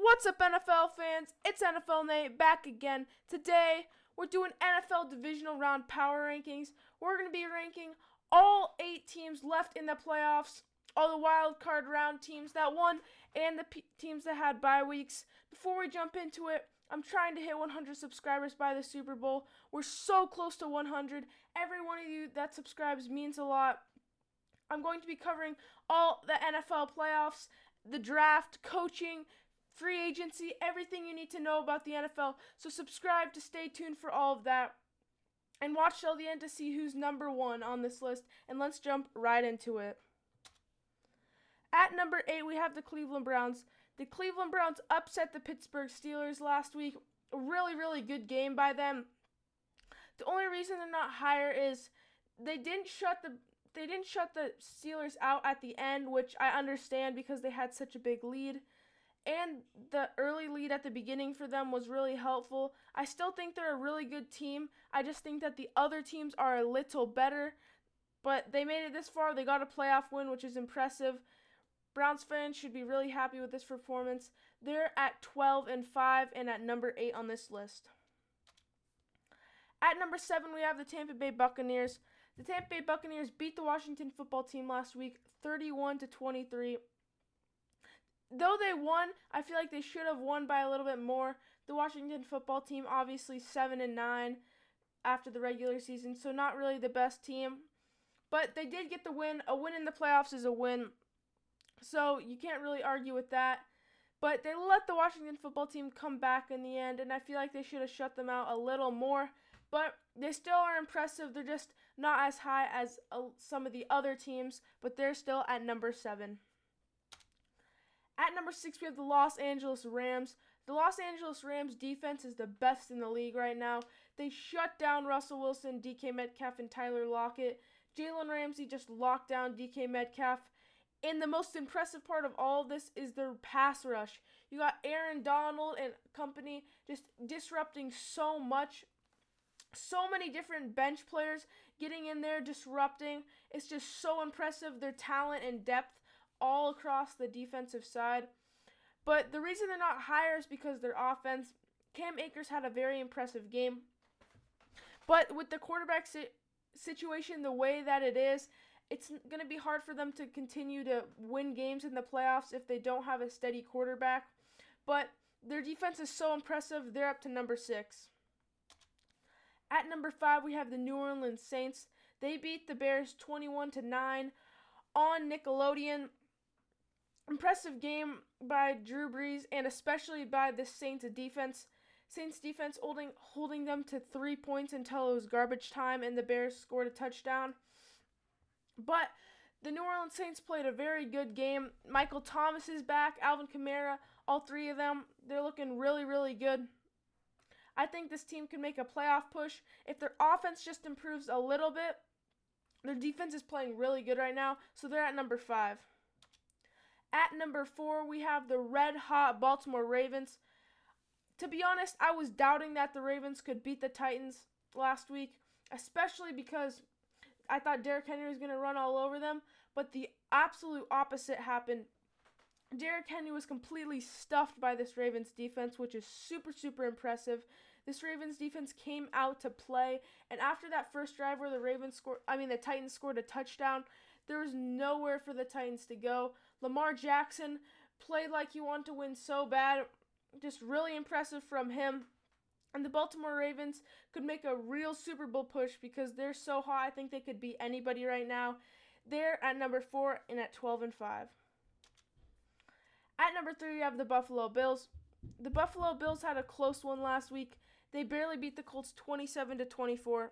What's up, NFL fans? It's NFL Nate back again. Today, we're doing NFL Divisional Round Power Rankings. We're going to be ranking all 8 teams left in the playoffs, all the wild card round teams that won, and the teams that had bye weeks. Before we jump into it, I'm trying to hit 100 subscribers by the Super Bowl. We're so close to 100. Every one of you that subscribes means a lot. I'm going to be covering all the NFL playoffs, the draft, coaching, free agency, everything you need to know about the NFL. So subscribe to stay tuned for all of that. And watch till the end to see who's number 1 on this list. And let's jump right into it. At number 8, we have the Cleveland Browns. The Cleveland Browns upset the Pittsburgh Steelers last week. A really good game by them. The only reason they're not higher is they didn't shut the Steelers out at the end, which I understand because they had such a big lead. And the early lead at the beginning for them was really helpful. I still think they're a really good team. I just think that the other teams are a little better. But they made it this far. They got a playoff win, which is impressive. Browns fans should be really happy with this performance. They're at 12-5 and at number 8 on this list. At number 7, we have the Tampa Bay Buccaneers. The Tampa Bay Buccaneers beat the Washington football team last week 31-23. Though they won, I feel like they should have won by a little bit more. The Washington football team obviously 7-9 after the regular season, so not really the best team. But they did get the win. A win in the playoffs is a win, so you can't really argue with that. But they let the Washington football team come back in the end, and I feel like they should have shut them out a little more. But they still are impressive. They're just not as high as some of the other teams, but they're still at number 7. At number 6, we have the Los Angeles Rams. The Los Angeles Rams defense is the best in the league right now. They shut down Russell Wilson, DK Metcalf, and Tyler Lockett. Jalen Ramsey just locked down DK Metcalf. And the most impressive part of all of this is their pass rush. You got Aaron Donald and company just disrupting so much. So many different bench players getting in there, disrupting. It's just so impressive, their talent and depth all across the defensive side. But the reason they're not higher is because their offense. Cam Akers had a very impressive game. But with the quarterback situation the way that it is, it's going to be hard for them to continue to win games in the playoffs if they don't have a steady quarterback. But their defense is so impressive, they're up to number 6. At number 5, we have the New Orleans Saints. They beat the Bears 21-9 on Nickelodeon. Impressive game by Drew Brees and especially by the Saints defense. Saints defense holding them to 3 points until it was garbage time and the Bears scored a touchdown. But the New Orleans Saints played a very good game. Michael Thomas is back, Alvin Kamara, all 3 of them. They're looking really good. I think this team can make a playoff push if their offense just improves a little bit. Their defense is playing really good right now, so they're at number 5. At number 4, we have the red-hot Baltimore Ravens. To be honest, I was doubting that the Ravens could beat the Titans last week, especially because I thought Derrick Henry was going to run all over them, but the absolute opposite happened. Derrick Henry was completely stuffed by this Ravens defense, which is super impressive. This Ravens defense came out to play, and after that first drive where the Titans scored a touchdown, there was nowhere for the Titans to go. Lamar Jackson played like he wanted to win so bad. Just really impressive from him. And the Baltimore Ravens could make a real Super Bowl push because they're so hot. I think they could beat anybody right now. They're at number 4 and at 12-5. At number 3, we have the Buffalo Bills. The Buffalo Bills had a close one last week. They barely beat the Colts 27-24.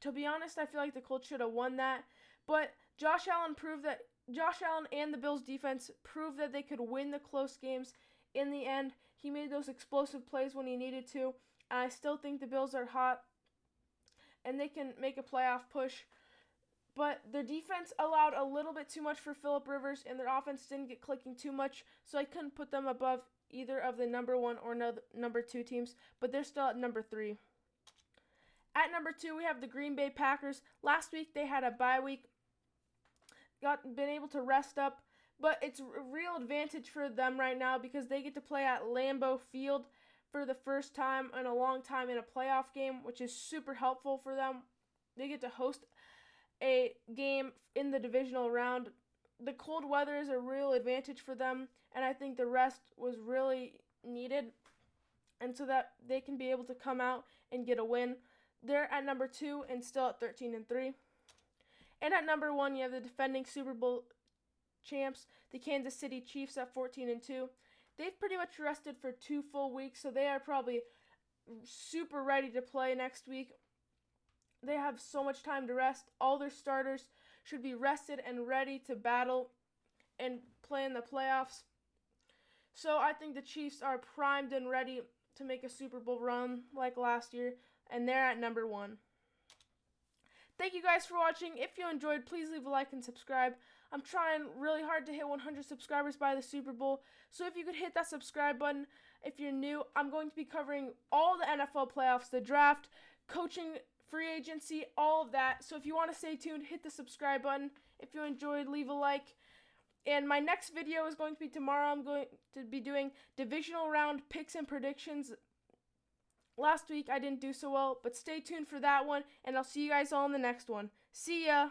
To be honest, I feel like the Colts should have won that. But Josh Allen and the Bills defense proved that they could win the close games in the end. He made those explosive plays when he needed to. And I still think the Bills are hot and they can make a playoff push. But their defense allowed a little bit too much for Phillip Rivers, and their offense didn't get clicking too much, so I couldn't put them above either of the number 1 or number 2 teams, but they're still at number 3. At number 2, we have the Green Bay Packers. Last week, they had a bye week, been able to rest up, but it's a real advantage for them right now because they get to play at Lambeau Field for the first time in a long time in a playoff game, which is super helpful for them. They get to host a game in the divisional round. The cold weather is a real advantage for them, and I think the rest was really needed, and so that they can be able to come out and get a win. They're at number 2 and still at 13-3. And at number 1, you have the defending Super Bowl champs, the Kansas City Chiefs, at 14-2. They've pretty much rested for 2 full weeks, so they are probably super ready to play next week. They have so much time to rest. All their starters should be rested and ready to battle and play in the playoffs. So I think the Chiefs are primed and ready to make a Super Bowl run like last year, and they're at number 1. Thank you guys for watching. If you enjoyed, please leave a like and subscribe. I'm trying really hard to hit 100 subscribers by the Super Bowl, so if you could hit that subscribe button. If you're new, I'm going to be covering all the NFL playoffs, the draft, coaching, free agency, all of that. So if you want to stay tuned, hit the subscribe button. If you enjoyed, leave a like. And my next video is going to be tomorrow. I'm going to be doing divisional round picks and predictions. Last week I didn't do so well, but stay tuned for that one, and I'll see you guys all in the next one. See ya!